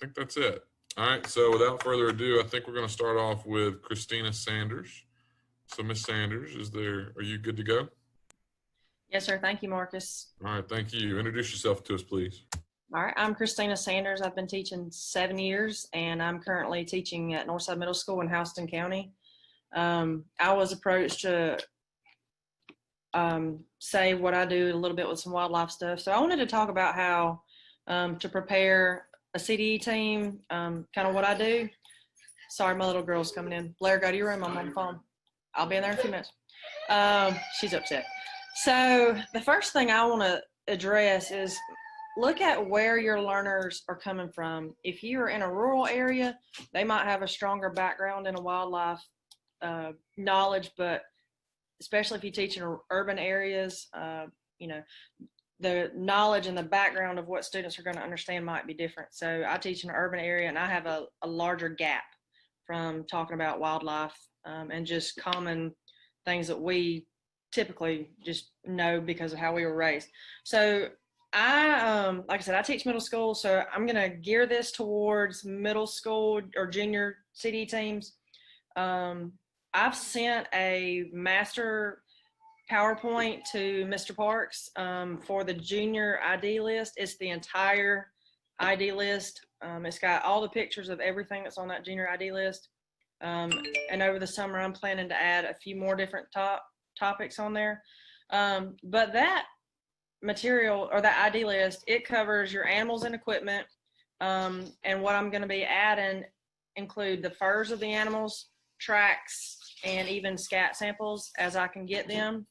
think that's it. All right. So without further ado, I think we're going to start off with Christina Sanders. So Miss Sanders, are you good to go? Yes, sir. Thank you, Marcus. All right. Thank you. Introduce yourself to us, please. All right. I'm Christina Sanders. I've been teaching 7 years, and I'm currently teaching at Northside Middle School in Houston County. I was approached to say what I do a little bit with some wildlife stuff. So I wanted to talk about how to prepare a CDE team, kind of what I do. Sorry, my little girl's coming in. Blair, go to your room. I'm on the phone. I'll be in there in a few minutes. She's upset. So the first thing I want to address is look at where your learners are coming from. If you're in a rural area, they might have a stronger background in a wildlife knowledge, but especially if you teach in urban areas, the knowledge and the background of what students are going to understand might be different. So I teach in an urban area, and I have a larger gap from talking about wildlife and just common things that we typically just know because of how we were raised. So like I said, I teach middle school, so I'm going to gear this towards middle school or junior CD teams. I've sent a master PowerPoint to Mr. Parks for the junior ID list. It's the entire ID list. It's got all the pictures of everything that's on that junior ID list. And over the summer, I'm planning to add a few more different topics on there. But that material or that ID list, it covers your animals and equipment. And what I'm going to be adding include the furs of the animals, tracks, and even scat samples as I can get them.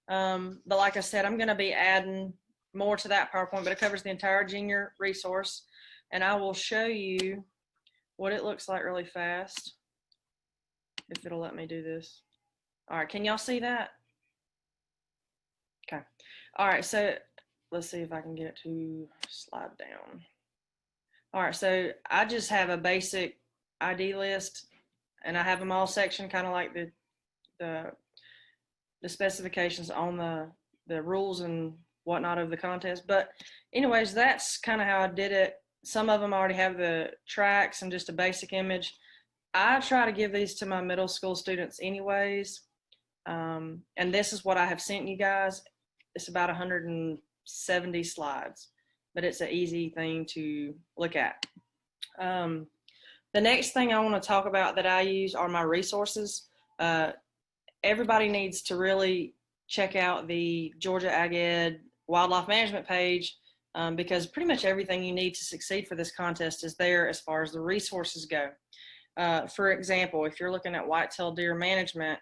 But like I said, I'm going to be adding more to that PowerPoint, but it covers the entire junior resource. And I will show you what it looks like really fast, if it'll let me do this. All right, can y'all see that? Okay. All right, so let's see if I can get it to slide down. All right, so I just have a basic ID list, and I have them all sectioned kind of like the specifications on the rules and whatnot of the contest. But anyways, that's kind of how I did it. Some of them already have the tracks and just a basic image. I try to give these to my middle school students anyways. And this is what I have sent you guys. It's about 170 slides, but it's an easy thing to look at. The next thing I want to talk about that I use are my resources. Everybody needs to really check out the Georgia Ag Ed Wildlife Management page because pretty much everything you need to succeed for this contest is there as far as the resources go. For example, if you're looking at whitetail deer management,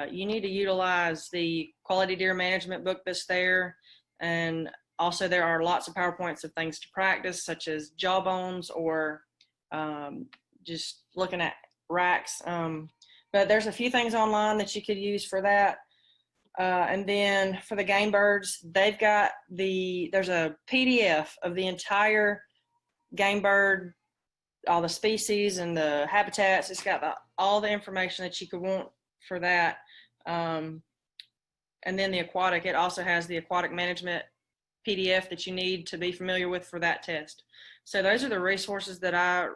you need to utilize the quality deer management book that's there. And also there are lots of PowerPoints of things to practice, such as jawbones or just looking at racks. But there's a few things online that you could use for that. And then for the game birds, there's a PDF of the entire game bird, all the species and the habitats. It's got all the information that you could want for that. And then the aquatic, it also has the aquatic management PDF that you need to be familiar with for that test. So those are the resources that I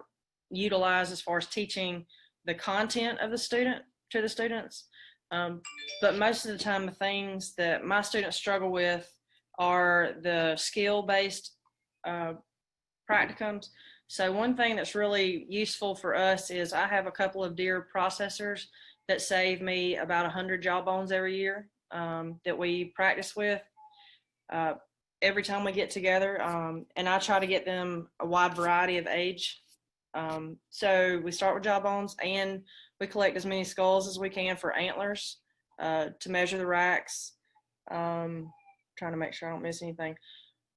utilize as far as teaching the content of the student to the students. But most of the time, the things that my students struggle with are the skill-based practicums. So one thing that's really useful for us is I have a couple of deer processors that save me about 100 jawbones every year that we practice with every time we get together. And I try to get them a wide variety of age. So we start with jawbones and we collect as many skulls as we can for antlers to measure the racks. Trying to make sure I don't miss anything.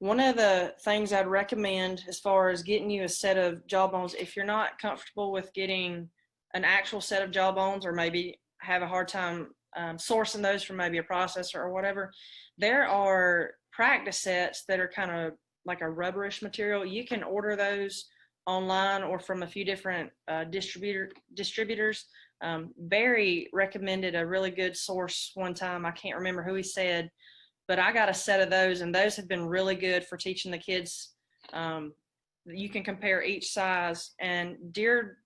One of the things I'd recommend as far as getting you a set of jawbones, if you're not comfortable with getting an actual set of jawbones or maybe have a hard time sourcing those from maybe a processor or whatever, there are practice sets that are kind of like a rubberish material. You can order those online or from a few different distributors. Barry recommended a really good source one time. I can't remember who he said, but I got a set of those, and those have been really good for teaching the kids you can compare each size. And deer,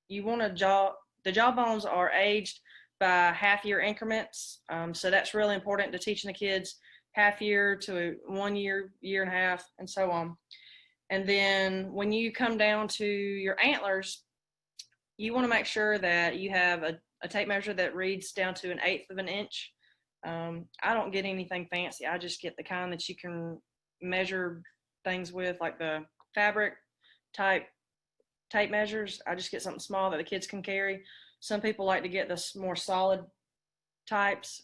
you want to the jawbones are aged by half-year increments. So that's really important to teaching the kids half year to 1 year, year and a half, and so on. And then when you come down to your antlers, you want to make sure that you have a tape measure that reads down to 1/8 of an inch. I don't get anything fancy. I just get the kind that you can measure things with, like the fabric type tape measures. I just get something small that the kids can carry. Some people like to get the more solid types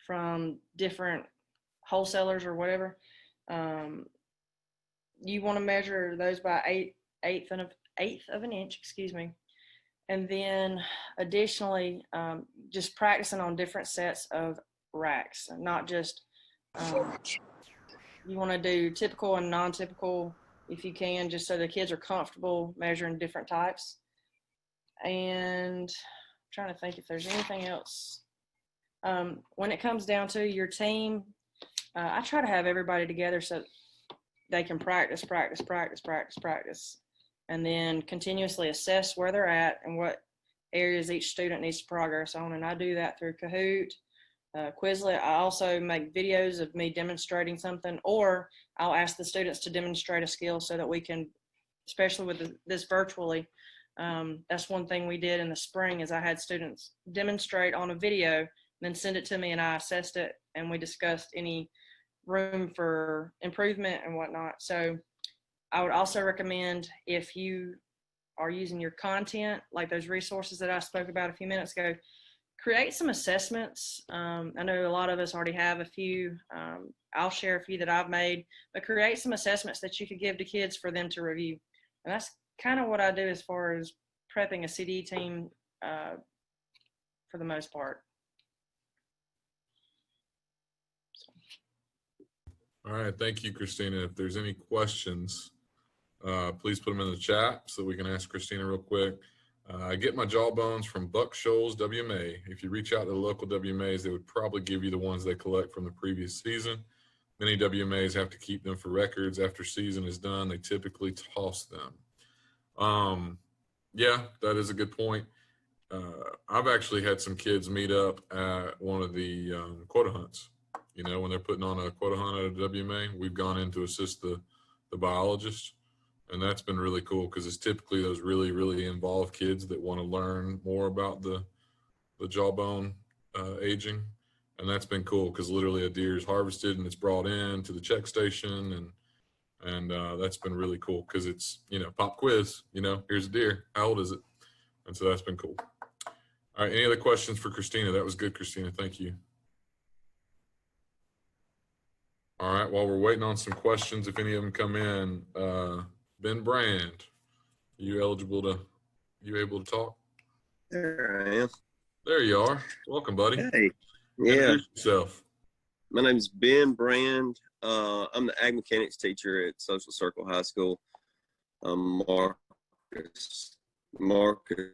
from different wholesalers or whatever. You want to measure those by eighth of an inch, excuse me. And then additionally, just practicing on different sets of racks, not just, you want to do typical and non-typical if you can, just so the kids are comfortable measuring different types. And I'm trying to think if there's anything else. When it comes down to your team, I try to have everybody together so they can practice, and then continuously assess where they're at and what areas each student needs to progress on. And I do that through Kahoot, Quizlet. I also make videos of me demonstrating something, or I'll ask the students to demonstrate a skill so that we can, especially with this virtually, that's one thing we did in the spring is I had students demonstrate on a video, then send it to me and I assessed it and we discussed any room for improvement and whatnot. So I would also recommend, if you are using your content, like those resources that I spoke about a few minutes ago, create some assessments. I know a lot of us already have a few. I'll share a few that I've made, but create some assessments that you could give to kids for them to review. And that's kind of what I do as far as prepping a CD team for the most part. All right, thank you, Christina. If there's any questions, please put them in the chat so we can ask Christina real quick. I get my jawbones from Buck Shoals WMA. If you reach out to the local WMAs, they would probably give you the ones they collect from the previous season. Many WMAs have to keep them for records. After season is done, they typically toss them. Yeah, that is a good point. I've actually had some kids meet up at one of the quota hunts. You know, when they're putting on a quota hunt at a WMA, we've gone in to assist the biologist. And that's been really cool because it's typically those really, really involved kids that want to learn more about the jawbone aging. And that's been cool because literally a deer is harvested and it's brought in to the check station. And that's been really cool because it's, you know, pop quiz, you know, here's a deer. How old is it? And so that's been cool. All right. Any other questions for Christina? That was good, Christina. Thank you. All right. While we're waiting on some questions, if any of them come in, Ben Brand, you able to talk? There I am. There you are. Welcome, buddy. Hey. Yeah. Introduce yourself. My name is Ben Brand. I'm the ag mechanics teacher at Social Circle High School. Marcus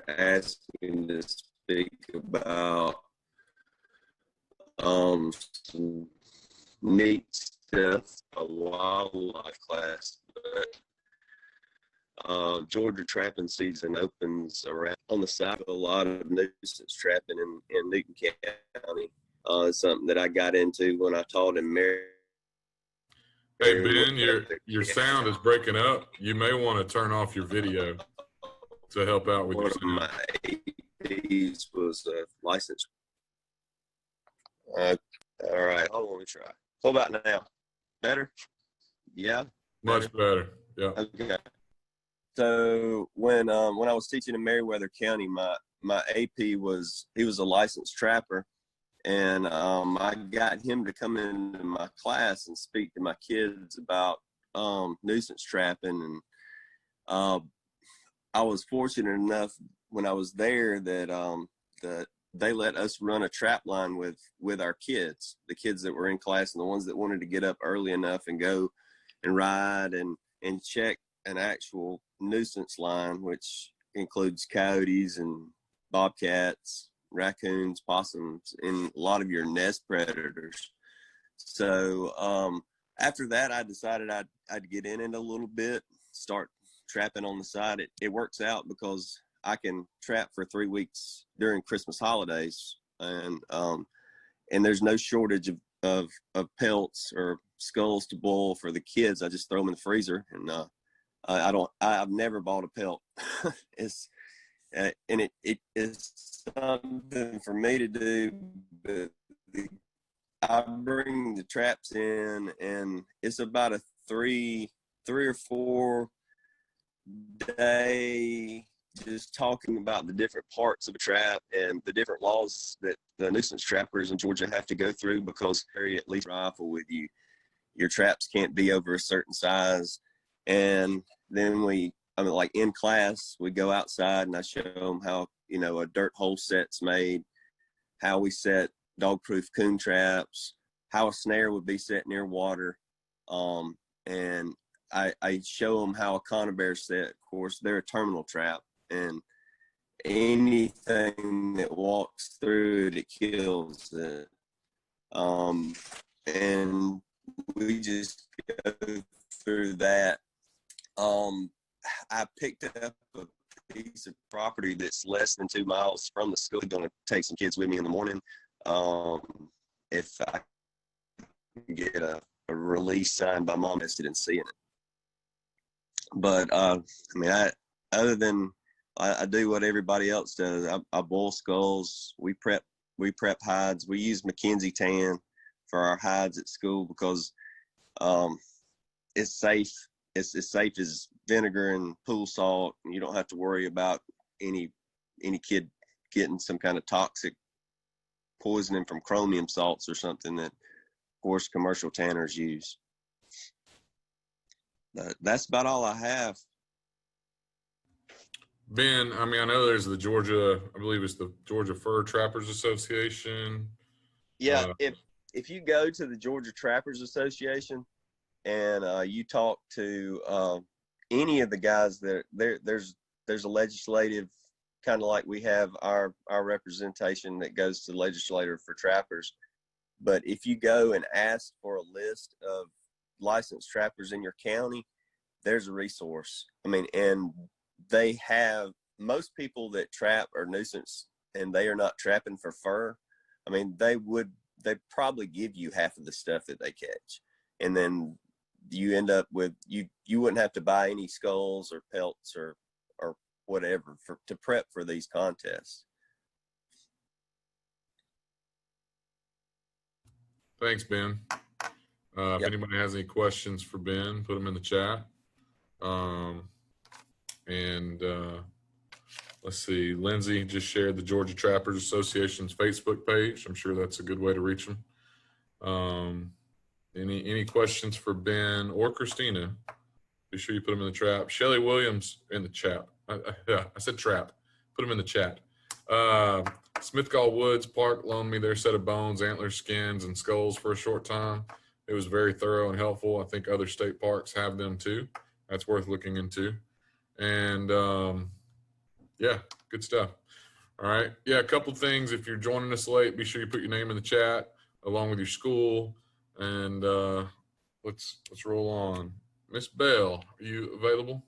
asked me to speak about some neat stuff, a wildlife class. But Georgia trapping season opens around on the side of a lot of nuisance trapping in Newton County. It's something that I got into when I taught in Mary. Hey, Ben, your sound is breaking up. You may want to turn off your video to help out with One your of sound. my APs was a license. All right, hold on, let me try. What about now? Better? Yeah? Much better. Yeah. Okay. So when I was teaching in Meriwether County, my AP was a licensed trapper, and I got him to come into my class and speak to my kids about nuisance trapping. And I was fortunate enough when I was there that they let us run a trap line with our kids, the kids that were in class and the ones that wanted to get up early enough and go and ride and check an actual nuisance line, which includes coyotes and bobcats, raccoons, possums, and a lot of your nest predators. So after that, I decided I'd get in it a little bit, start trapping on the side. It works out because I can trap for 3 weeks during Christmas holidays, and there's no shortage of pelts or skulls to boil for the kids. I just throw them in the freezer, and I've never bought a pelt. It's and it is something for me to do, but I bring the traps in, and it's about a three or 4 day just talking about the different parts of a trap and the different laws that the nuisance trappers in Georgia have to go through, because carry at least a rifle with you. Your traps can't be over a certain size. And then like in class, we go outside and I show them how, a dirt hole set's made, how we set dog-proof coon traps, how a snare would be set near water. And I show them how a conibear set. Of course, they're a terminal trap, and anything that walks through it kills it. And we just go through that. I picked up a piece of property that's less than 2 miles from the school. I'm going to take some kids with me in the morning. If I can get a release signed by mom, interested in seeing it. But I do what everybody else does. I boil skulls. We prep hides. We use Mackenzie tan for our hides at school because it's safe. It's as safe as vinegar and pool salt, and you don't have to worry about any kid getting some kind of toxic poisoning from chromium salts or something that, of course, commercial tanners use. That's about all I have. Ben, I know there's I believe it's the Georgia Fur Trappers Association. Yeah, if you go to the Georgia Trappers Association and you talk to any of the guys there's a legislative, kind of like we have our representation that goes to the legislator for trappers. But if you go and ask for a list of licensed trappers in your county, there's a resource. And they have, most people that trap are nuisance and they are not trapping for fur. They probably give you half of the stuff that they catch. And then you end up with, you wouldn't have to buy any skulls or pelts or whatever to prep for these contests. Thanks, Ben. If anybody has any questions for Ben, put them in the chat. Let's see. Lindsay just shared the Georgia Trappers Association's Facebook page. I'm sure that's a good way to reach them. Any questions for Ben or Christina? Be sure you put them in the trap. Shelly Williams in the chat. I said trap. Put them in the chat. Smithgall Woods Park loaned me their set of bones, antlers, skins, and skulls for a short time. It was very thorough and helpful. I think other state parks have them too. That's worth looking into. And yeah, good stuff. All right. Yeah, a couple things. If you're joining us late, be sure you put your name in the chat along with your school. And let's roll on. Miss Bell, are you available?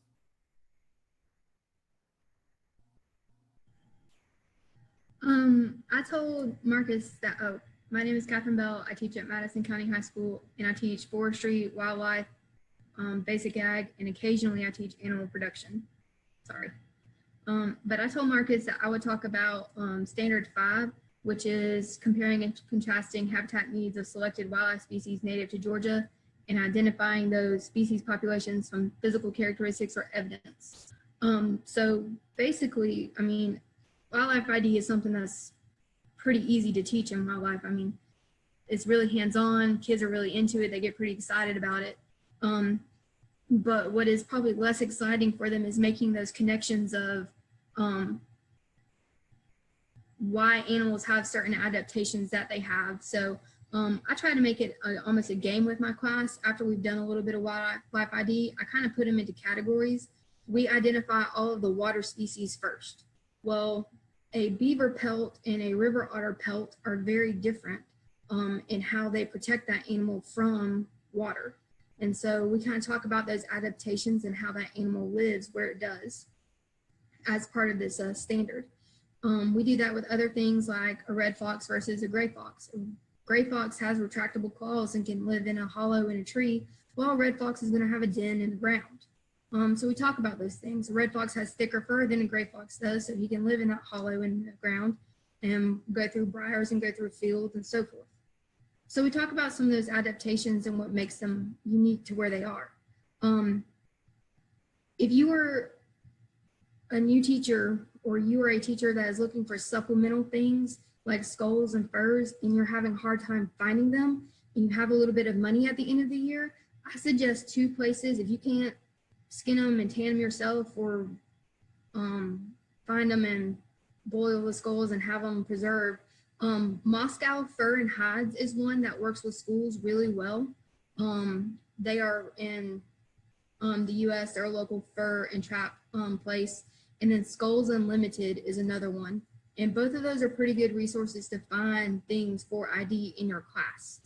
I told Marcus that, my name is Catherine Bell. I teach at Madison County High School, and I teach forestry, wildlife, basic ag, and occasionally I teach animal production. Sorry. But I told Marcus that I would talk about Standard 5, which is comparing and contrasting habitat needs of selected wildlife species native to Georgia and identifying those species populations from physical characteristics or evidence. So basically, wildlife ID is something that's pretty easy to teach in wildlife. It's really hands-on. Kids are really into it. They get pretty excited about it. But what is probably less exciting for them is making those connections of why animals have certain adaptations that they have. So I try to make it almost a game with my class. After we've done a little bit of wildlife ID, I kind of put them into categories. We identify all of the water species first. Well, a beaver pelt and a river otter pelt are very different in how they protect that animal from water. And so we kind of talk about those adaptations and how that animal lives where it does as part of this standard. We do that with other things like a red fox versus a gray fox. A gray fox has retractable claws and can live in a hollow in a tree, while a red fox is going to have a den in the ground. So we talk about those things. A red fox has thicker fur than a gray fox does, so he can live in that hollow in the ground and go through briars and go through fields and so forth. So we talk about some of those adaptations and what makes them unique to where they are. If you are a new teacher, or you are a teacher that is looking for supplemental things like skulls and furs, and you're having a hard time finding them, and you have a little bit of money at the end of the year, I suggest 2 places. If you can't skin them and tan them yourself, or find them and boil the skulls and have them preserved, Moscow Fur and Hides is one that works with schools really well. They are in the US, they're a local fur and trap place. And then Skulls Unlimited is another one. And both of those are pretty good resources to find things for ID in your class.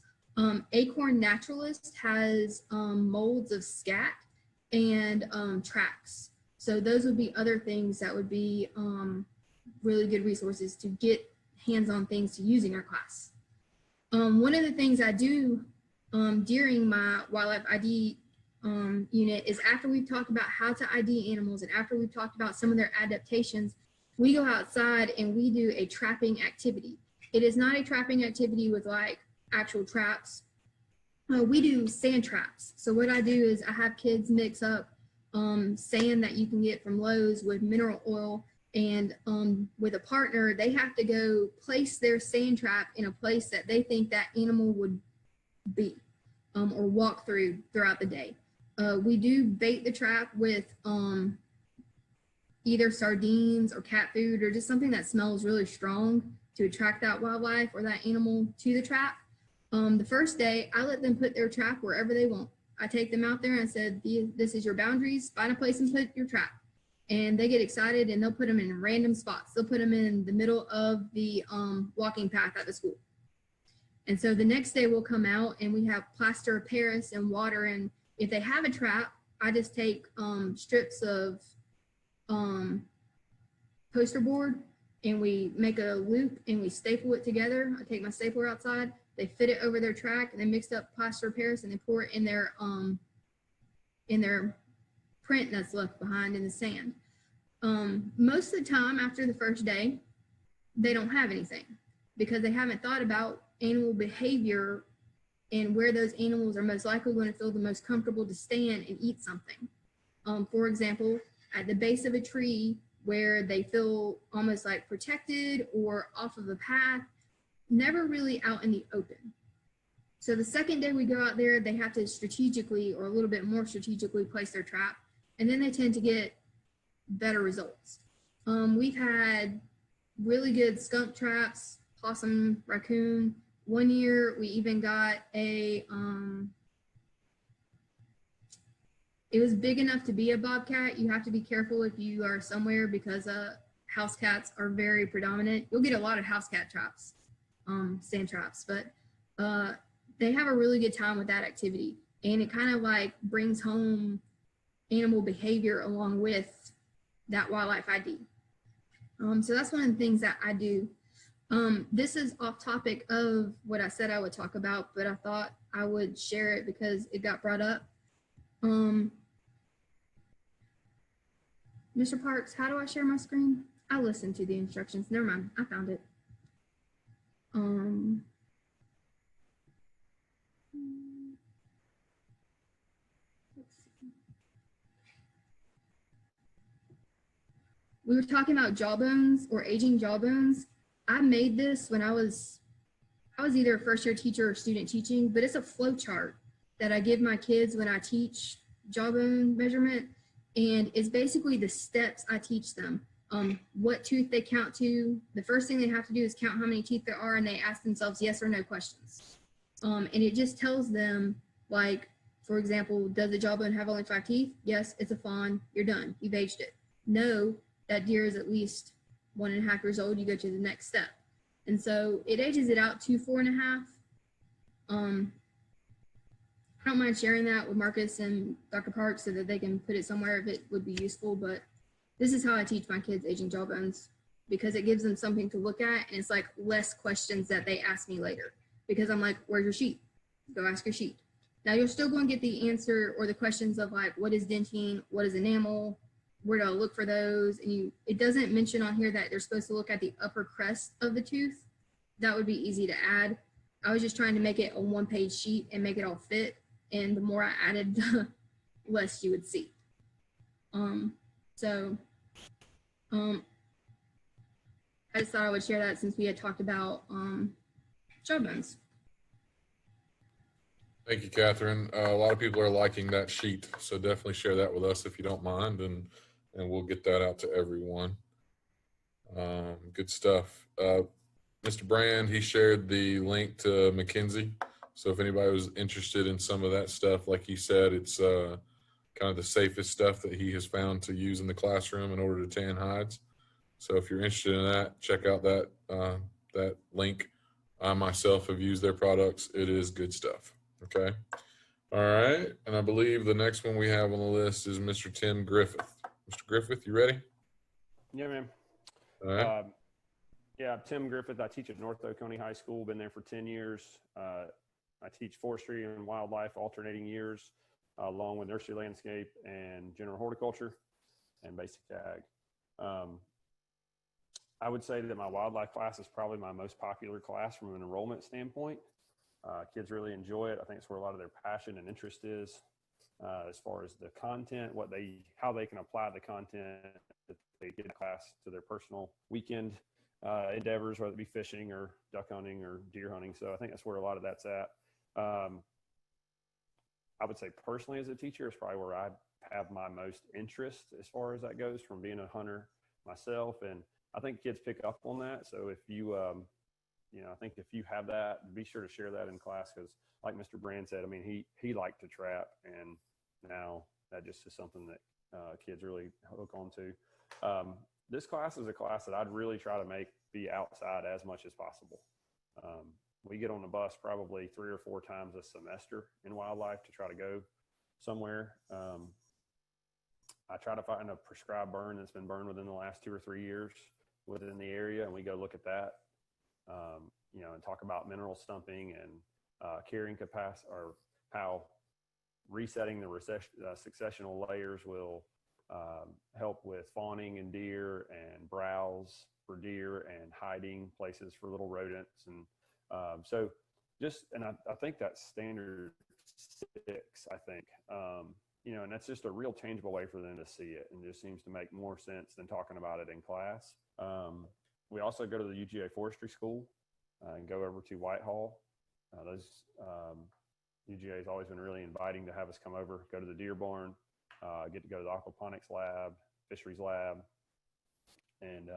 Acorn Naturalist has molds of scat and tracks. So those would be other things that would be really good resources to get hands-on things to use in your class. One of the things I do during my wildlife ID unit is, after we've talked about how to ID animals and after we've talked about some of their adaptations, we go outside and we do a trapping activity. It is not a trapping activity with like actual traps. We do sand traps. So what I do is I have kids mix up sand that you can get from Lowe's with mineral oil, and with a partner, they have to go place their sand trap in a place that they think that animal would be or walk through throughout the day. We do bait the trap with either sardines or cat food, or just something that smells really strong to attract that wildlife or that animal to the trap. The first day, I let them put their trap wherever they want. I take them out there and said, this is your boundaries, find a place and put your trap. And they get excited and they'll put them in random spots. They'll put them in the middle of the walking path at the school. And so the next day we'll come out and we have plaster of Paris and water, and if they have a trap, I just take strips of poster board and we make a loop and we staple it together. I take my stapler outside, they fit it over their track, and they mix up plaster of Paris and they pour it in their print that's left behind in the sand. Most of the time after the first day, they don't have anything because they haven't thought about animal behavior and where those animals are most likely going to feel the most comfortable to stand and eat something. For example, at the base of a tree where they feel almost like protected or off of a path, never really out in the open. So the second day we go out there, they have to strategically, or a little bit more strategically, place their trap, and then they tend to get better results. We've had really good skunk traps, possum, raccoon. One year we even got a, it was big enough to be a bobcat. You have to be careful if you are somewhere because house cats are very predominant. You'll get a lot of house cat traps, sand traps, but they have a really good time with that activity. And it kind of like brings home animal behavior along with that wildlife ID. So that's one of the things that I do. This is off topic of what I said I would talk about, but I thought I would share it because it got brought up. Mr. Parks, how do I share my screen? I listened to the instructions. Never mind, I found it. Let's see. We were talking about jawbones or aging jawbones. I made this when I was either a first year teacher or student teaching, but it's a flow chart that I give my kids when I teach jawbone measurement. And it's basically the steps I teach them. What tooth they count to. The first thing they have to do is count how many teeth there are, and they ask themselves yes or no questions. And it just tells them, like, for example, does the jawbone have only 5 teeth? Yes, it's a fawn. You're done. You've aged it. No, that deer is at least 1.5 years old. You go to the next step. And so it ages it out to 4.5. I don't mind sharing that with Marcus and Dr. Park so that they can put it somewhere if it would be useful. But this is how I teach my kids aging jawbones, because it gives them something to look at, and it's like less questions that they ask me later, because I'm like, where's your sheet? Go ask your sheet. Now you're still going to get the answer or the questions of like, what is dentine? What is enamel? Where do I look for those? And it doesn't mention on here that they're supposed to look at the upper crest of the tooth. That would be easy to add. I was just trying to make it a 1-page sheet and make it all fit. And the more I added, the less you would see. So I just thought I would share that since we had talked about jawbones. Thank you, Catherine. A lot of people are liking that sheet, so definitely share that with us if you don't mind, and we'll get that out to everyone. Good stuff. Mr. Brand, he shared the link to McKinsey. So if anybody was interested in some of that stuff, like he said, it's kind of the safest stuff that he has found to use in the classroom in order to tan hides. So if you're interested in that, check out that that link. I myself have used their products. It is good stuff. Okay. All right. And I believe the next one we have on the list is Mr. Tim Griffith. Mr. Griffith, you ready? Yeah, man. All right. Yeah, Tim Griffith. I teach at North Oconee High School. Been there for 10 years. I teach forestry and wildlife alternating years, along with nursery landscape and general horticulture and basic ag. I would say that my wildlife class is probably my most popular class from an enrollment standpoint. Kids really enjoy it. I think it's where a lot of their passion and interest is. As far as the content, how they can apply the content that they get in class to their personal weekend endeavors, whether it be fishing or duck hunting or deer hunting. So I think that's where a lot of that's at. I would say personally as a teacher is probably where I have my most interest as far as that goes, from being a hunter myself. And I think kids pick up on that. So if you, I think if you have that, be sure to share that in class, because like Mr. Brand said, I mean, he liked to trap, and now that just is something that kids really hook onto. This class is a class that I'd really try to make be outside as much as possible. We get on the bus probably 3 or 4 times a semester in wildlife to try to go somewhere. I try to find a prescribed burn that's been burned within the last 2 or 3 years within the area, and we go look at that, and talk about mineral stumping and carrying capacity, or how resetting the successional layers will help with fawning in deer and browse for deer and hiding places for little rodents. And I think that's standard 6, I think. And that's just a real tangible way for them to see it, and just seems to make more sense than talking about it in class. We also go to the UGA Forestry School and go over to Whitehall. UGA has always been really inviting to have us come over, go to the deer barn, get to go to the aquaponics lab, fisheries lab, and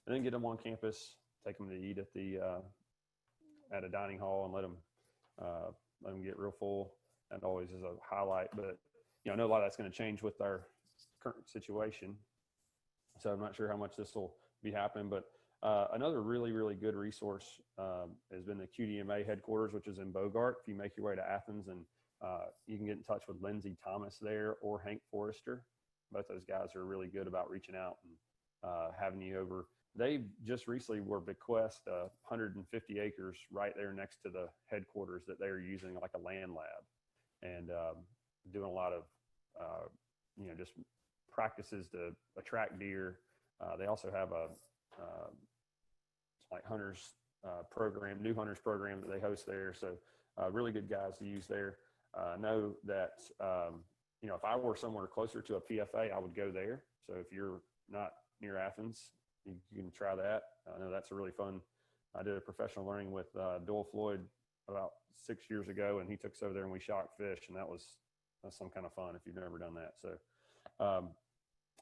then get them on campus, take them to eat at a dining hall, and let them get real full. That always is a highlight. But I know a lot of that's going to change with our current situation, so I'm not sure how much this will be happening. But another really, really good resource has been the QDMA headquarters, which is in Bogart. If you make your way to Athens, and you can get in touch with Lindsay Thomas there, or Hank Forrester. Both those guys are really good about reaching out and having you over. They just recently were bequeathed 150 acres right there next to the headquarters that they are using like a land lab, and doing a lot of just practices to attract deer. They also have a like hunters program, new hunters program that they host there. So really good guys to use there. I know that if I were somewhere closer to a PFA, I would go there. So if you're not near Athens, you can try that. I know that's a really fun. I did a professional learning with Doyle Floyd about 6 years ago, and he took us over there and we shocked fish, and that's some kind of fun if you've never done that. So,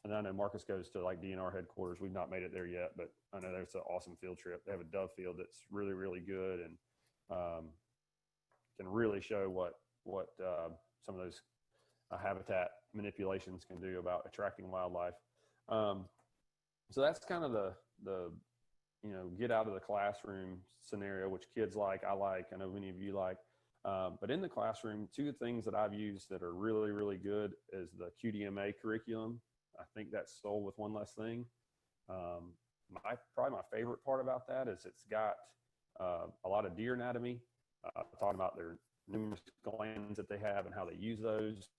and I know Marcus goes to like DNR headquarters. We've not made it there yet, but I know there's an awesome field trip. They have a dove field that's really, really good, and can really show what some of those habitat manipulations can do about attracting wildlife. So that's kind of the get out of the classroom scenario, which kids like. I like. I know many of you like. But in the classroom, two things that I've used that are really, really good is the QDMA curriculum. I think that's sold with one less thing. Probably my favorite part about that is it's got a lot of deer anatomy, talking about their numerous glands that they have and how they use those.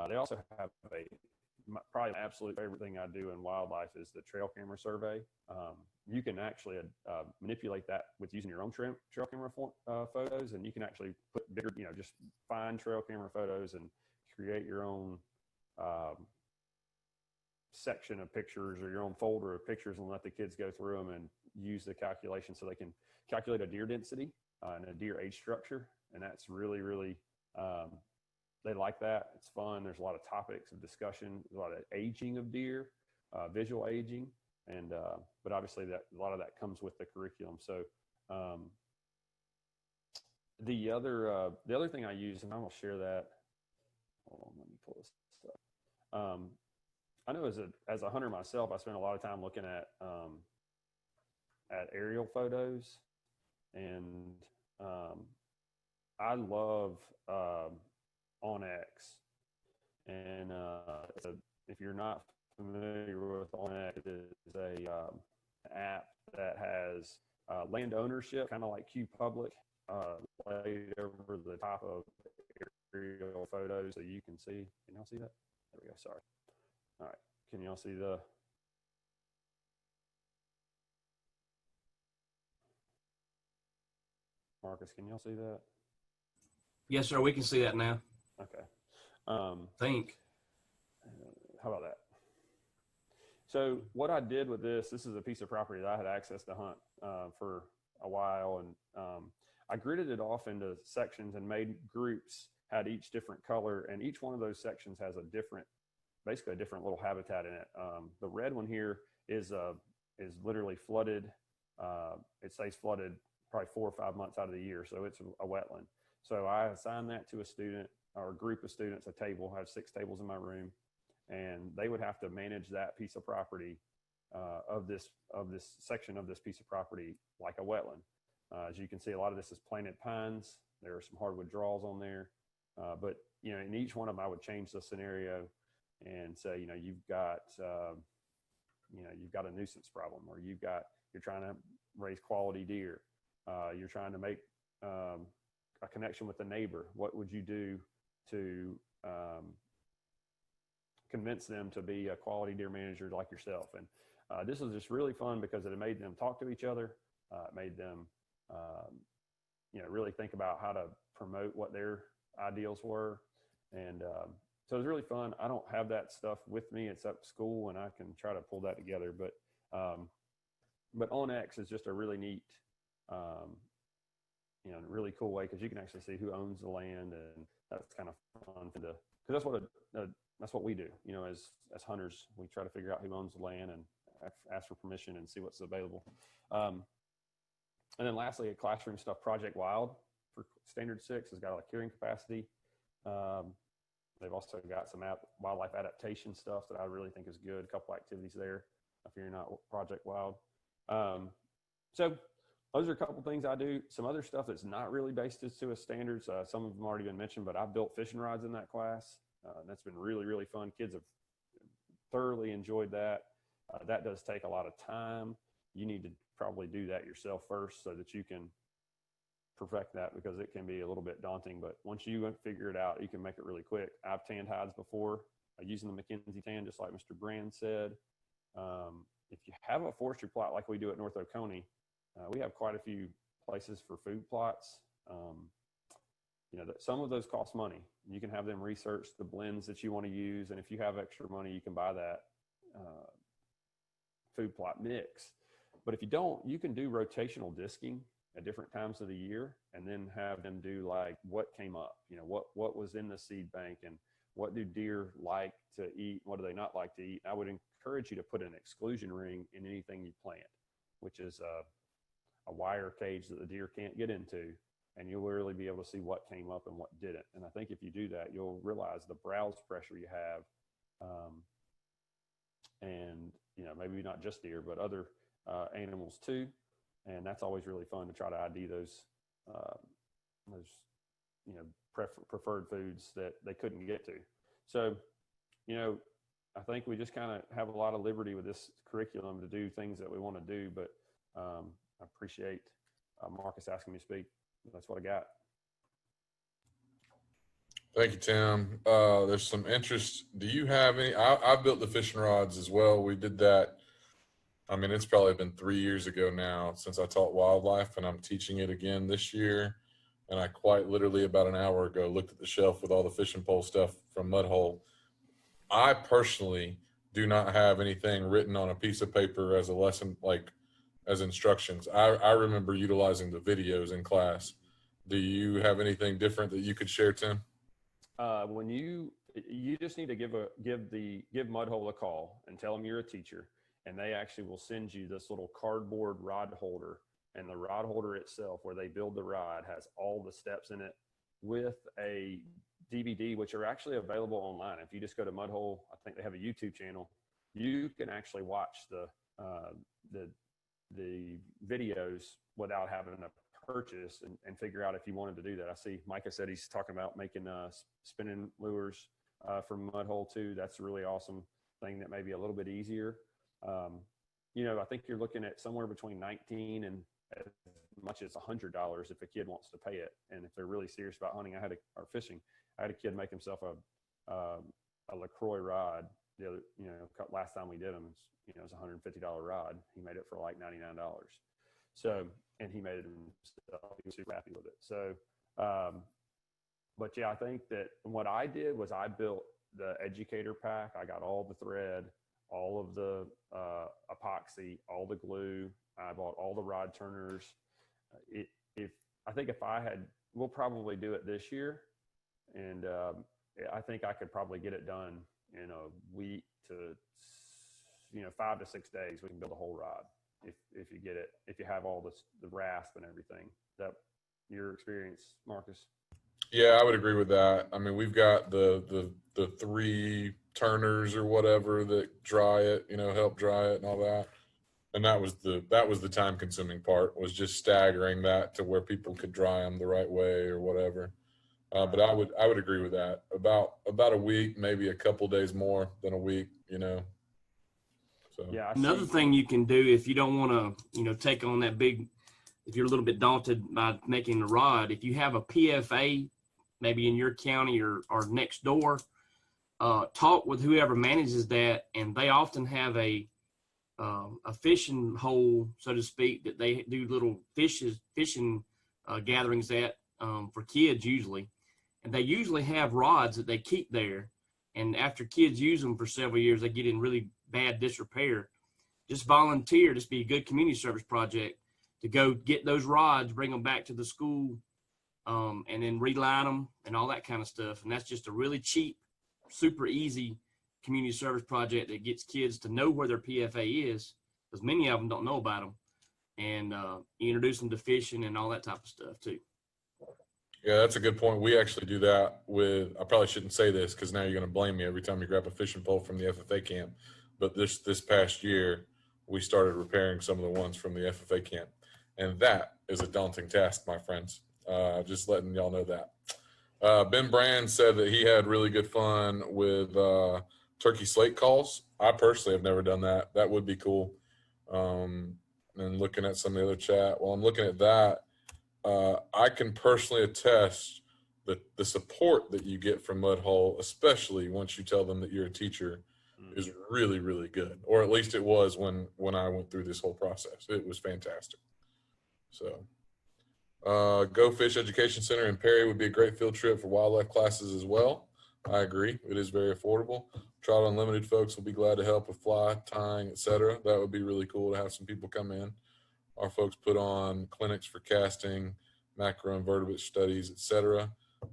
They also have probably my absolute favorite thing I do in wildlife is the trail camera survey. You can actually manipulate that with using your own trail camera photos, and you can actually put bigger, just find trail camera photos and create your own section of pictures or your own folder of pictures and let the kids go through them and use the calculation so they can calculate a deer density and a deer age structure. And that's really, really, they like that. It's fun. There's a lot of topics of discussion, a lot of aging of deer, visual aging. And, but obviously a lot of that comes with the curriculum. So, the other thing I use, and I'm going to share that. Hold on, let me pull this up. I know as a hunter myself, I spend a lot of time looking at aerial photos, and I love OnX. And if you're not familiar with OnX, it is a app that has land ownership, kind of like QPublic, laid over the top of aerial photos, so you can see. Can y'all see that? There we go. Sorry. All right. Can y'all see the? Marcus, can y'all see that? Yes, sir. We can see that now. Okay. Think. How about that? So what I did with this is a piece of property that I had access to hunt for a while, and I gridded it off into sections and made groups, had each different color, and each one of those sections has basically a different little habitat in it. The red one here is literally flooded. It stays flooded probably 4 or 5 months out of the year, so it's a wetland. So I assigned that to a student or a group of students, a table. I have 6 tables in my room, and they would have to manage that piece of property of this section of this piece of property like a wetland. As you can see, a lot of this is planted pines. There are some hardwood draws on there, but in each one of them, I would change the scenario and say, you've got a nuisance problem, or you're trying to raise quality deer. You're trying to make a connection with the neighbor. What would you do to convince them to be a quality deer manager like yourself? And this was just really fun because it made them talk to each other. It made them, really think about how to promote what their ideals were. And so it was really fun. I don't have that stuff with me. It's up at school, and I can try to pull that together. But OnX is just a really neat, really cool way, because you can actually see who owns the land, and that's kind of fun because that's what we do. As hunters, we try to figure out who owns the land and ask for permission and see what's available. And then lastly, a classroom stuff, Project Wild for Standard 6 has got a carrying capacity. They've also got some wildlife adaptation stuff that I really think is good. A couple activities there if you're not Project Wild. So those are a couple things I do. Some other stuff that's not really based to a standards. Some of them already been mentioned, but I built fishing rods in that class. And that's been really, really fun. Kids have thoroughly enjoyed that. That does take a lot of time. You need to probably do that yourself first so that you can perfect that, because it can be a little bit daunting. But once you figure it out, you can make it really quick. I've tanned hides before using the McKenzie tan, just like Mr. Brand said. If you have a forestry plot like we do at North Oconee, we have quite a few places for food plots. Some of those cost money. You can have them research the blends that you want to use, and if you have extra money, you can buy that food plot mix. But if you don't, you can do rotational disking at different times of the year, and then have them do like what came up, what was in the seed bank, and what do deer like to eat, what do they not like to eat. I would encourage you to put an exclusion ring in anything you plant, which is a wire cage that the deer can't get into, and you'll really be able to see what came up and what didn't. And I think if you do that, you'll realize the browse pressure you have, and maybe not just deer, but other animals too. And that's always really fun to try to ID those preferred foods that they couldn't get to. So, I think we just kind of have a lot of liberty with this curriculum to do things that we want to do, but I appreciate Marcus asking me to speak. That's what I got. Thank you, Tim. There's some interest. Do you have any? I built the fishing rods as well. We did that. I mean, it's probably been 3 years ago now since I taught wildlife, and I'm teaching it again this year. And I quite literally about an hour ago looked at the shelf with all the fishing pole stuff from Mudhole. I personally do not have anything written on a piece of paper as a lesson, like as instructions. I remember utilizing the videos in class. Do you have anything different that you could share, Tim? When you just need to give Mudhole a call and tell them you're a teacher, and they actually will send you this little cardboard rod holder, and the rod holder itself, where they build the rod, has all the steps in it with a DVD, which are actually available online. If you just go to Mudhole, I think they have a YouTube channel. You can actually watch the videos without having to purchase and figure out if you wanted to do that. I see Micah said he's talking about making spinning lures from Mudhole too. That's a really awesome thing that may be a little bit easier. I think you're looking at somewhere between $19 and as much as $100 if a kid wants to pay it. And if they're really serious about hunting, or fishing, I had a kid make himself a LaCroix rod. Last time we did them, it was $150 rod. He made it for like $99. So, and he made it himself. He was super happy with it. So, but yeah, I think that what I did was I built the educator pack. I got all the thread, all of the epoxy, all the glue. I bought all the rod turners. We'll probably do it this year. And I think I could probably get it done in a week to, 5 to 6 days. We can build a whole rod if you get it, if you have all the rasp and everything. That your experience, Marcus? Yeah, I would agree with that. I mean, we've got the 3 turners or whatever that dry it, help dry it and all that. And that was the time consuming part, was just staggering that to where people could dry them the right way or whatever. But I would agree with that. About a week, maybe a couple days more than a week, So yeah. Another thing you can do if you don't want to, take on that big, if you're a little bit daunted by making the rod, if you have a PFA, maybe in your county or next door, talk with whoever manages that, and they often have a fishing hole, so to speak, that they do little fishing gatherings at for kids usually. And they usually have rods that they keep there. And after kids use them for several years, they get in really bad disrepair. Just volunteer, just be a good community service project to go get those rods, bring them back to the school, and then reline them and all that kind of stuff. And that's just a really cheap, super easy community service project that gets kids to know where their PFA is, because many of them don't know about them. And you introduce them to fishing and all that type of stuff too. Yeah, that's a good point. We actually do that I probably shouldn't say this because now you're going to blame me every time you grab a fishing pole from the FFA camp. But this past year, we started repairing some of the ones from the FFA camp. And that is a daunting task, my friends. Just letting y'all know that. Ben Brand said that he had really good fun with turkey slate calls. I personally have never done that. That would be cool. And looking at some of the other chat, while I'm looking at that, I can personally attest that the support that you get from Mudhole, especially once you tell them that you're a teacher, is really, really good. Or at least it was when I went through this whole process. It was fantastic. So Go Fish Education Center in Perry would be a great field trip for wildlife classes as well. I agree. It is very affordable. Trout Unlimited folks will be glad to help with fly tying, etc. That would be really cool to have some people come in. Our folks put on clinics for casting, macroinvertebrate studies, etc.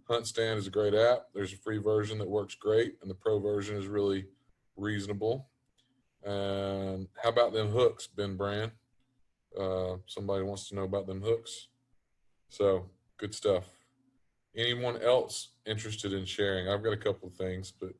Hunt Stand is a great app. There's a free version that works great, and the pro version is really reasonable. And how about them hooks, Ben Brand? Somebody wants to know about them hooks. So good stuff. Anyone else interested in sharing? I've got a couple of things, but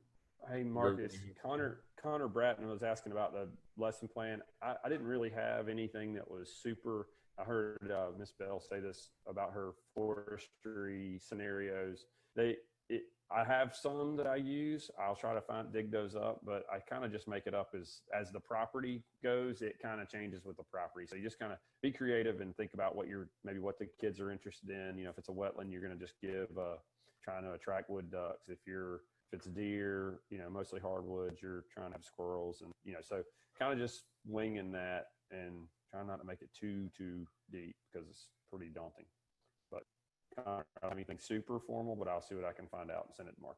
hey, Marcus, Connor Bratton was asking about the lesson plan. I didn't really have anything that was super I heard Miss Bell say this about her forestry scenarios. I have some that I use. I'll try to dig those up, but I kind of just make it up as the property goes. It kind of changes with the property. So you just kind of be creative and think about what what the kids are interested in. If it's a wetland, you're going to just give trying to attract wood ducks. If it's deer, mostly hardwoods, you're trying to have squirrels, and so kind of just winging that and trying not to make it too deep because it's pretty daunting. But I don't have anything super formal, but I'll see what I can find out and send it to Mark.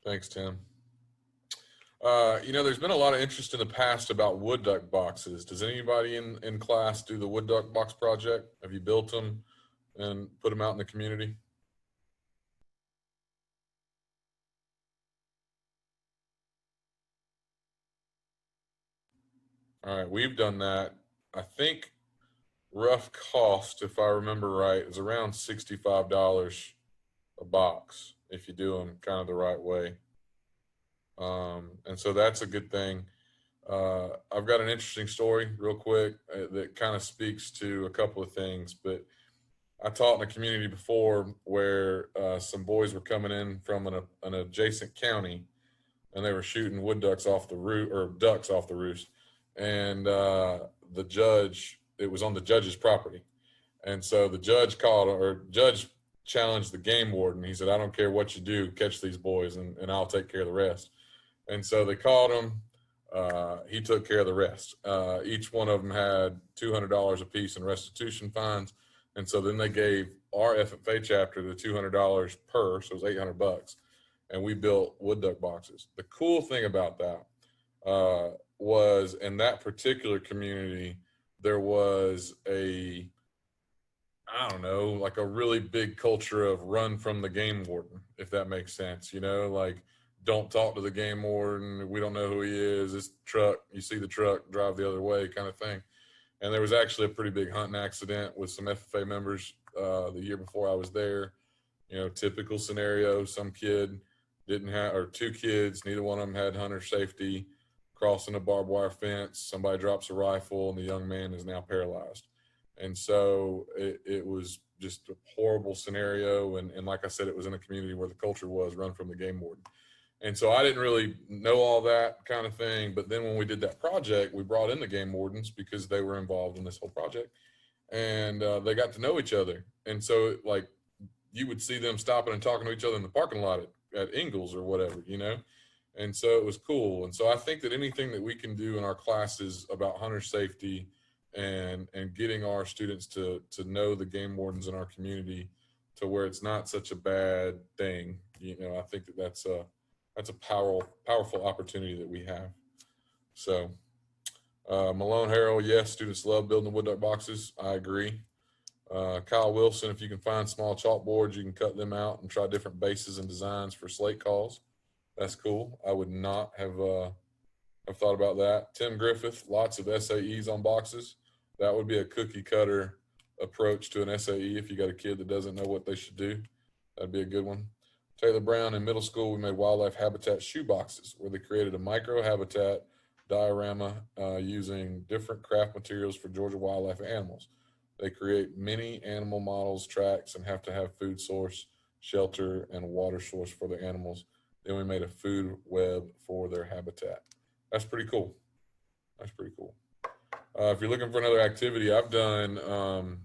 Thanks, Tim. There's been a lot of interest in the past about wood duck boxes. Does anybody in class do the wood duck box project? Have you built them and put them out in the community? All right, we've done that. I think rough cost, if I remember right, is around $65 a box if you do them kind of the right way. And so that's a good thing. I've got an interesting story real quick that kind of speaks to a couple of things, but I taught in a community before where some boys were coming in from an adjacent county, and they were shooting wood ducks off the roof, or ducks off the roost. And the judge, it was on the judge's property. And so the judge challenged the game warden. He said, "I don't care what you do, catch these boys and I'll take care of the rest." And so they caught him. He took care of the rest. Each one of them had $200 a piece in restitution fines. And so then they gave our FFA chapter the $200 per, so it was $800. And we built wood duck boxes. The cool thing about that was in that particular community, there was like a really big culture of run from the game warden, if that makes sense. Like, don't talk to the game warden. We don't know who he is. This truck, you see the truck, drive the other way, kind of thing. And there was actually a pretty big hunting accident with some FFA members the year before I was there. Typical scenario, some kid or two kids, neither one of them had hunter safety, crossing a barbed wire fence. Somebody drops a rifle and the young man is now paralyzed. And so it was just a horrible scenario. And like I said, it was in a community where the culture was run from the game warden. And so I didn't really know all that kind of thing. But then when we did that project, we brought in the game wardens because they were involved in this whole project. And they got to know each other. And so, like, you would see them stopping and talking to each other in the parking lot at Ingalls or whatever, And so it was cool. And so I think that anything that we can do in our classes about hunter safety and getting our students to know the game wardens in our community to where it's not such a bad thing, I think that's a powerful opportunity that we have. So Malone Harrell, yes, students love building wood duck boxes. I agree. Kyle Wilson, if you can find small chalkboards, you can cut them out and try different bases and designs for slate calls. That's cool. I would not have thought about that. Tim Griffith, lots of SAEs on boxes. That would be a cookie cutter approach to an SAE if you got a kid that doesn't know what they should do. That'd be a good one. Taylor Brown, in middle school, we made wildlife habitat shoe boxes where they created a micro habitat diorama using different craft materials for Georgia wildlife animals. They create many animal models, tracks, and have to have food source, shelter, and water source for the animals. Then we made a food web for their habitat. That's pretty cool. If you're looking for another activity, I've done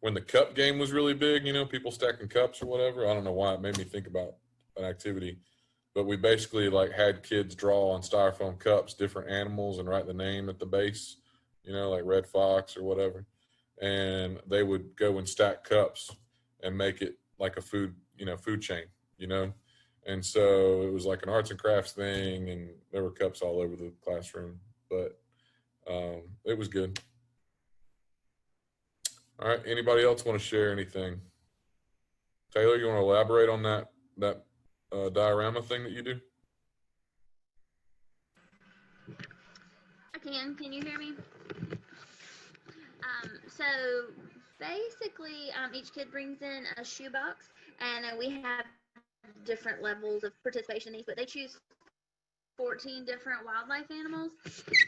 when the cup game was really big, people stacking cups or whatever. I don't know why it made me think about an activity, but we basically like had kids draw on styrofoam cups different animals and write the name at the base, like red fox or whatever. And they would go and stack cups and make it like a food chain, And so it was like an arts and crafts thing, and there were cups all over the classroom, but it was good. All right. Anybody else want to share anything? Taylor, you want to elaborate on that diorama thing that you do? I can. Can you hear me? So basically, each kid brings in a shoebox, and we have different levels of participation in these, but they choose 14 different wildlife animals,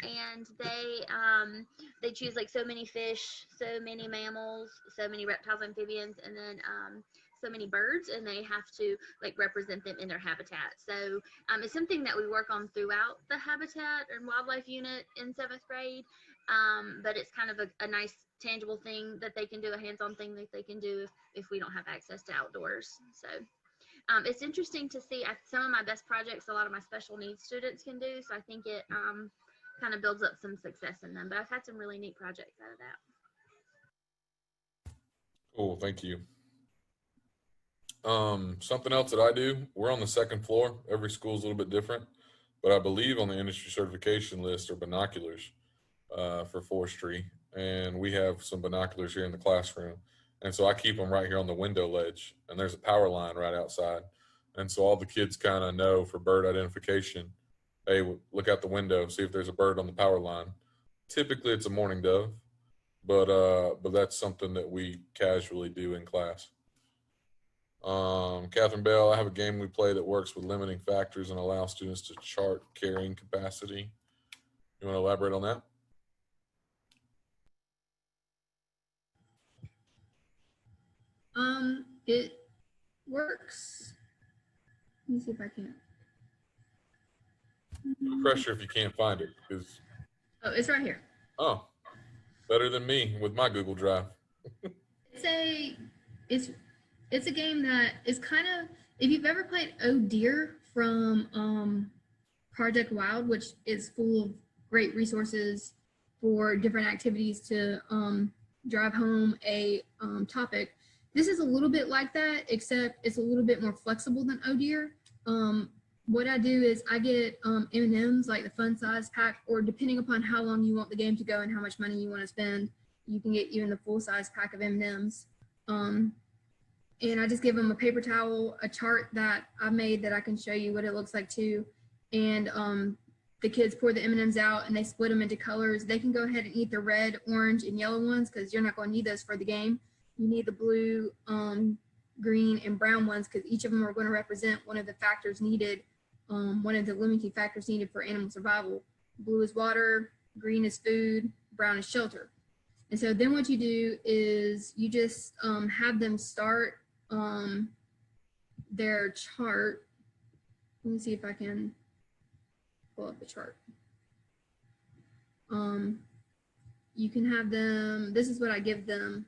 and they choose like so many fish, so many mammals, so many reptiles, amphibians, and then so many birds, and they have to like represent them in their habitat. So it's something that we work on throughout the habitat and wildlife unit in 7th grade, but it's kind of a nice tangible thing that they can do, a hands-on thing that they can do if we don't have access to outdoors. So it's interesting to see some of my best projects a lot of my special needs students can do, so I think it kind of builds up some success in them. But I've had some really neat projects out of that. Cool, thank you. Something else that I do, we're on the 2nd floor. Every school is a little bit different, but I believe on the industry certification list are binoculars for forestry, and we have some binoculars here in the classroom. And so I keep them right here on the window ledge, and there's a power line right outside. And so all the kids kind of know for bird identification, hey, look out the window, see if there's a bird on the power line. Typically it's a mourning dove, but that's something that we casually do in class. Catherine Bell, I have a game we play that works with limiting factors and allows students to chart carrying capacity. You want to elaborate on that? It works. Let me see if I can. No pressure if you can't find it, because Oh, it's right here. oh, better than me with my Google Drive. It's a game that is kind of, if you've ever played Oh Dear from Project Wild, which is full of great resources for different activities to drive home a topic. This is a little bit like that, except it's a little bit more flexible than Oh Dear. What I do is I get M&Ms, like the fun size pack, or depending upon how long you want the game to go and how much money you want to spend, you can get even the full size pack of M&Ms. And I just give them a paper towel, a chart that I made that I can show you what it looks like too. And the kids pour the M&Ms out and they split them into colors. They can go ahead and eat the red, orange, and yellow ones because you're not going to need those for the game. You need the blue, green, and brown ones because each of them are going to represent one of the factors needed, one of the limiting factors needed for animal survival. Blue is water, green is food, brown is shelter. And so then what you do is you just have them start their chart. Let me see if I can pull up the chart. You can have them, this is what I give them,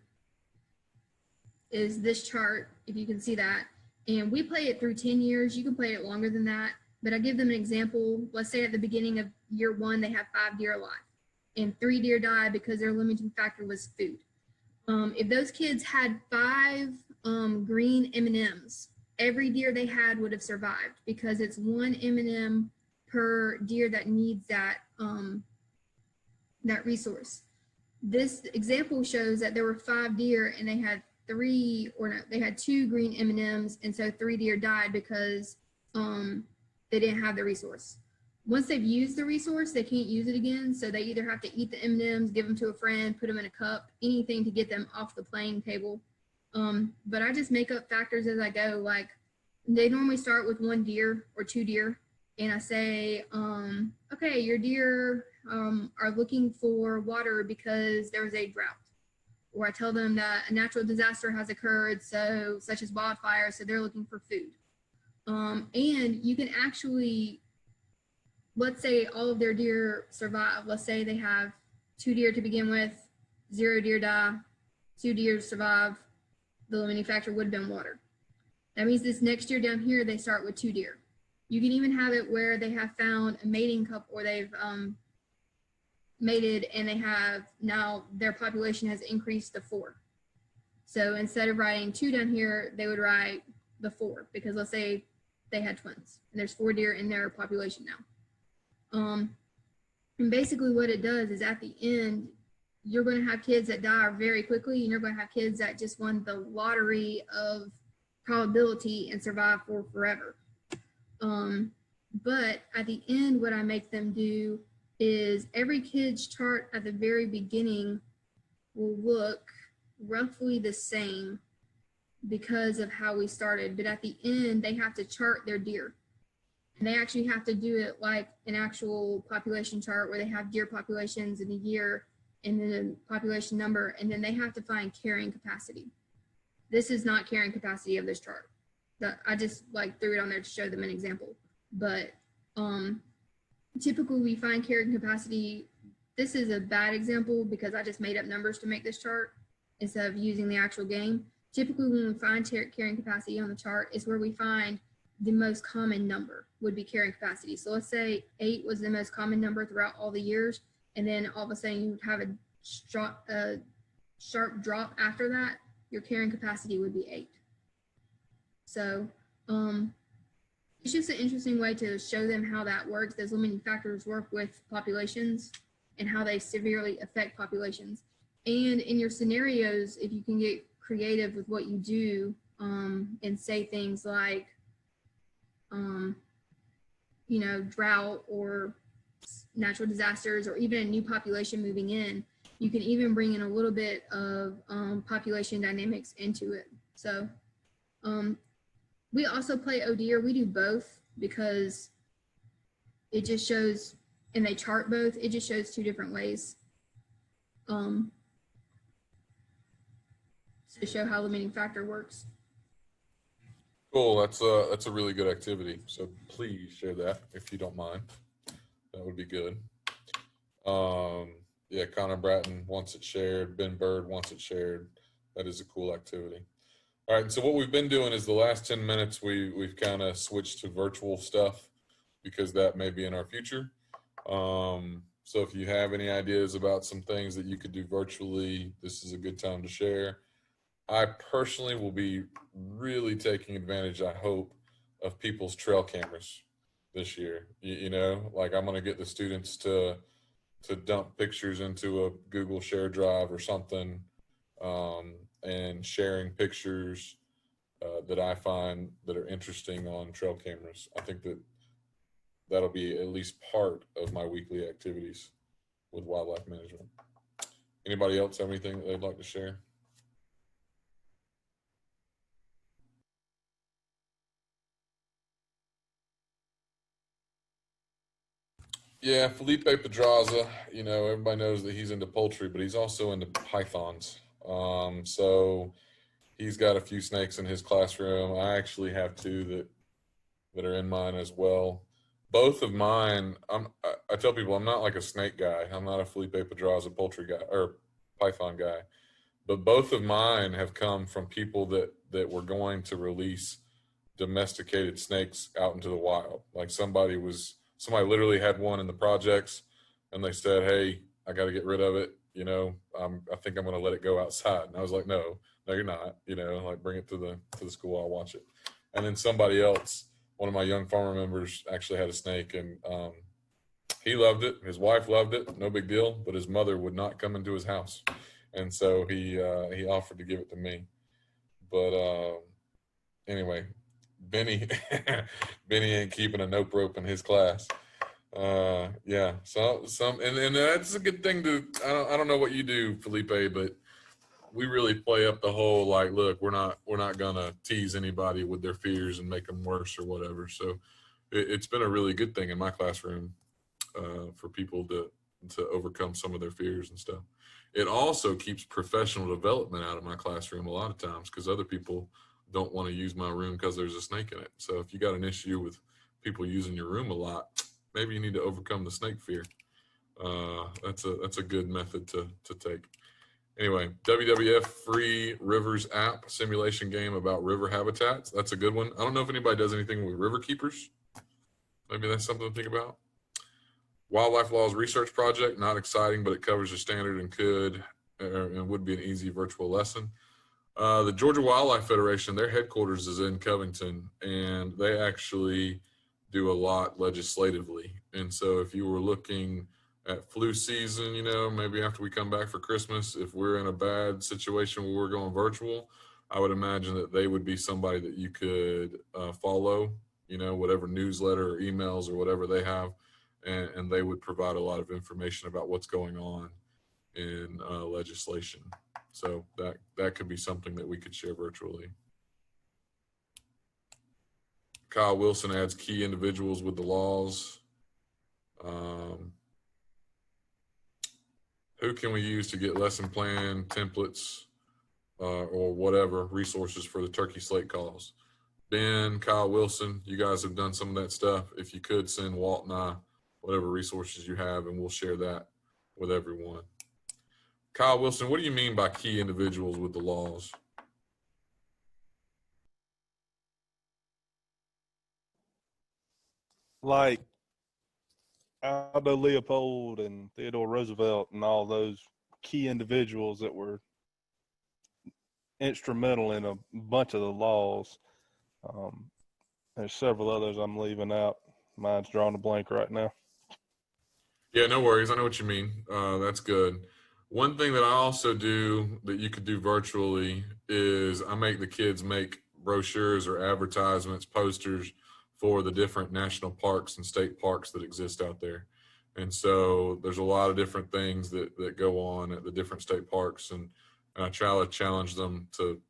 is this chart, if you can see that. And we play it through 10 years. You can play it longer than that, but I give them an example. Let's say at the beginning of year 1, they have 5 deer alive and 3 deer died because their limiting factor was food. If those kids had 5 green M&Ms, every deer they had would have survived because it's 1 M&M per deer that needs that that resource. This example shows that there were 5 deer and they had 2 green M&Ms, and so 3 deer died because they didn't have the resource. Once they've used the resource, they can't use it again, so they either have to eat the M&Ms, give them to a friend, put them in a cup, anything to get them off the playing table. But I just make up factors as I go. Like they normally start with 1 deer or 2 deer, and I say, okay, your deer are looking for water because there was a drought. Or I tell them that a natural disaster has occurred, such as wildfire, so they're looking for food. And you can actually, let's say all of their deer survive. Let's say they have 2 deer to begin with, 0 deer die, 2 deer survive. The limiting factor would have been water. That means this next year down here, they start with 2 deer. You can even have it where they have found a mating couple, or they've mated and they have, now their population has increased to 4. So instead of writing 2 down here, they would write the 4, because let's say they had twins and there's 4 deer in their population now. And basically what it does is at the end, you're going to have kids that die very quickly, and you're going to have kids that just won the lottery of probability and survive for forever. But at the end, what I make them do is every kid's chart at the very beginning will look roughly the same because of how we started. But at the end, they have to chart their deer. And they actually have to do it like an actual population chart where they have deer populations in a year and then the population number, and then they have to find carrying capacity. This is not carrying capacity of this chart. I just like threw it on there to show them an example. But typically we find carrying capacity. This is a bad example because I just made up numbers to make this chart instead of using the actual game. Typically when we find carrying capacity on the chart is where we find the most common number would be carrying capacity. So let's say 8 was the most common number throughout all the years, and then all of a sudden you would have a sharp drop after that. Your carrying capacity would be 8. So it's just an interesting way to show them how that works. Those limiting factors work with populations and how they severely affect populations. And in your scenarios, if you can get creative with what you do and say things like, you know, drought or natural disasters, or even a new population moving in, you can even bring in a little bit of population dynamics into it. So we also play OD, or we do both, because it just shows, and they chart both, it just shows 2 different ways to show how limiting factor works. Cool. That's a really good activity. So please share that if you don't mind. That would be good. Yeah, Connor Bratton wants it shared. Ben Bird wants it shared. That is a cool activity. All right. So what we've been doing is the last 10 minutes we've kind of switched to virtual stuff because that may be in our future. So if you have any ideas about some things that you could do virtually, this is a good time to share. I personally will be really taking advantage, I hope, of people's trail cameras this year. You know, like I'm going to get the students to dump pictures into a Google Share Drive or something, and sharing pictures that I find that are interesting on trail cameras. I think that'll be at least part of my weekly activities with wildlife management. Anybody else have anything that they'd like to share? Yeah, Felipe Pedraza, you know, everybody knows that he's into poultry, but he's also into pythons. So he's got a few snakes in his classroom. I actually have 2 that are in mine as well. Both of mine, I tell people I'm not like a snake guy. I'm not a Felipe Pedraza poultry guy or python guy. But both of mine have come from people that were going to release domesticated snakes out into the wild. Like somebody literally had one in the projects and they said, hey, I got to get rid of it. You know, I think I'm going to let it go outside. And I was like, no, you're not, you know, like bring it to the school. I'll watch it. And then somebody else, one of my young farmer members actually had a snake, and he loved it. His wife loved it. No big deal. But his mother would not come into his house. And so he offered to give it to me. But anyway, Benny ain't keeping a nope rope in his class. Yeah. So and that's a good thing to. I don't know what you do, Felipe, but we really play up the whole like, look, we're not gonna tease anybody with their fears and make them worse or whatever. So it's been a really good thing in my classroom for people to overcome some of their fears and stuff. It also keeps professional development out of my classroom a lot of times because other people don't want to use my room because there's a snake in it. So if you got an issue with people using your room a lot, maybe you need to overcome the snake fear. That's a good method to take. Anyway, WWF Free Rivers app simulation game about river habitats. That's a good one. I don't know if anybody does anything with river keepers. Maybe that's something to think about. Wildlife Laws Research Project, not exciting, but it covers the standard and would be an easy virtual lesson. The Georgia Wildlife Federation, their headquarters is in Covington, and they actually do a lot legislatively. And so if you were looking at flu season, you know, maybe after we come back for Christmas, if we're in a bad situation where we're going virtual, I would imagine that they would be somebody that you could follow, you know, whatever newsletter or emails or whatever they have. And they would provide a lot of information about what's going on in legislation. So that could be something that we could share virtually. Kyle Wilson adds key individuals with the laws. Who can we use to get lesson plan templates or whatever resources for the turkey slate calls? Ben, Kyle Wilson, you guys have done some of that stuff. If you could send Walt and I whatever resources you have, and we'll share that with everyone. Kyle Wilson, what do you mean by key individuals with the laws? Like Aldo Leopold and Theodore Roosevelt and all those key individuals that were instrumental in a bunch of the laws. There's several others I'm leaving out. Mine's drawing a blank right now. Yeah, no worries. I know what you mean. That's good. One thing that I also do that you could do virtually is I make the kids make brochures or advertisements, posters for the different national parks and state parks that exist out there. And so there's a lot of different things that go on at the different state parks. And I try to challenge them to,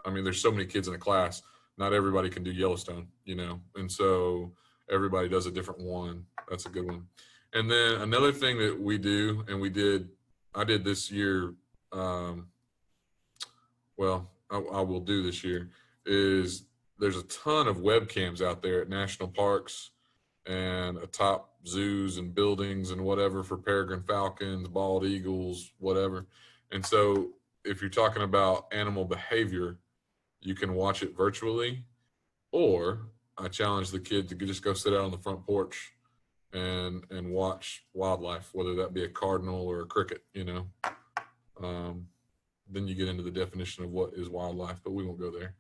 I mean, there's so many kids in a class. Not everybody can do Yellowstone, you know, and so everybody does a different one. That's a good one. And then another thing that we do, and I did this year, I will do this year, is there's a ton of webcams out there at national parks and atop zoos and buildings and whatever for peregrine falcons, bald eagles, whatever. And so if you're talking about animal behavior, you can watch it virtually, or I challenge the kid to just go sit out on the front porch and watch wildlife, whether that be a cardinal or a cricket, you know. Then you get into the definition of what is wildlife, but we won't go there.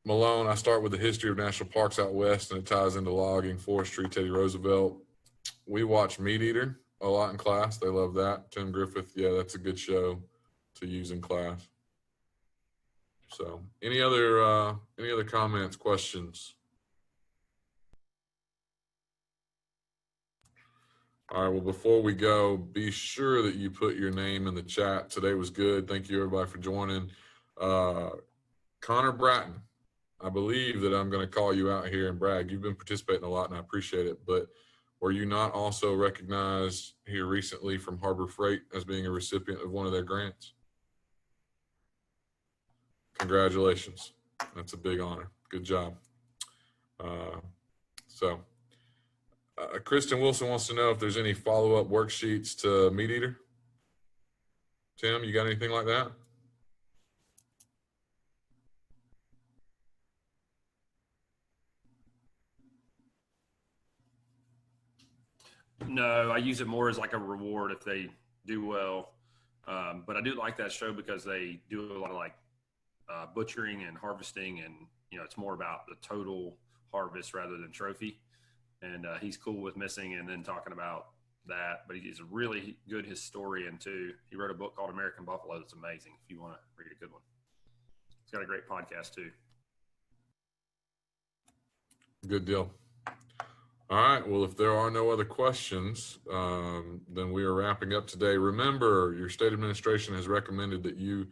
Malone, I start with the history of national parks out west, and it ties into logging, forestry, Teddy Roosevelt. We watch Meat Eater a lot in class. They love that. Tim Griffith, yeah, that's a good show to use in class. So any other comments, questions? All right, well, before we go, be sure that you put your name in the chat. Today was good. Thank you, everybody, for joining. Connor Bratton, I believe that I'm going to call you out here and brag. You've been participating a lot, and I appreciate it. But were you not also recognized here recently from Harbor Freight as being a recipient of one of their grants? Congratulations. That's a big honor. Good job. Kristen Wilson wants to know if there's any follow-up worksheets to Meat Eater. Tim, you got anything like that? No, I use it more as like a reward if they do well. But I do like that show because they do a lot of like butchering and harvesting, and it's more about the total harvest rather than trophy. And he's cool with missing and then talking about that. But he's a really good historian too. He wrote a book called American Buffalo that's amazing if you want to read a good one. He's got a great podcast too. Good deal. All right. Well, if there are no other questions, then we are wrapping up today. Remember, your state administration has recommended that you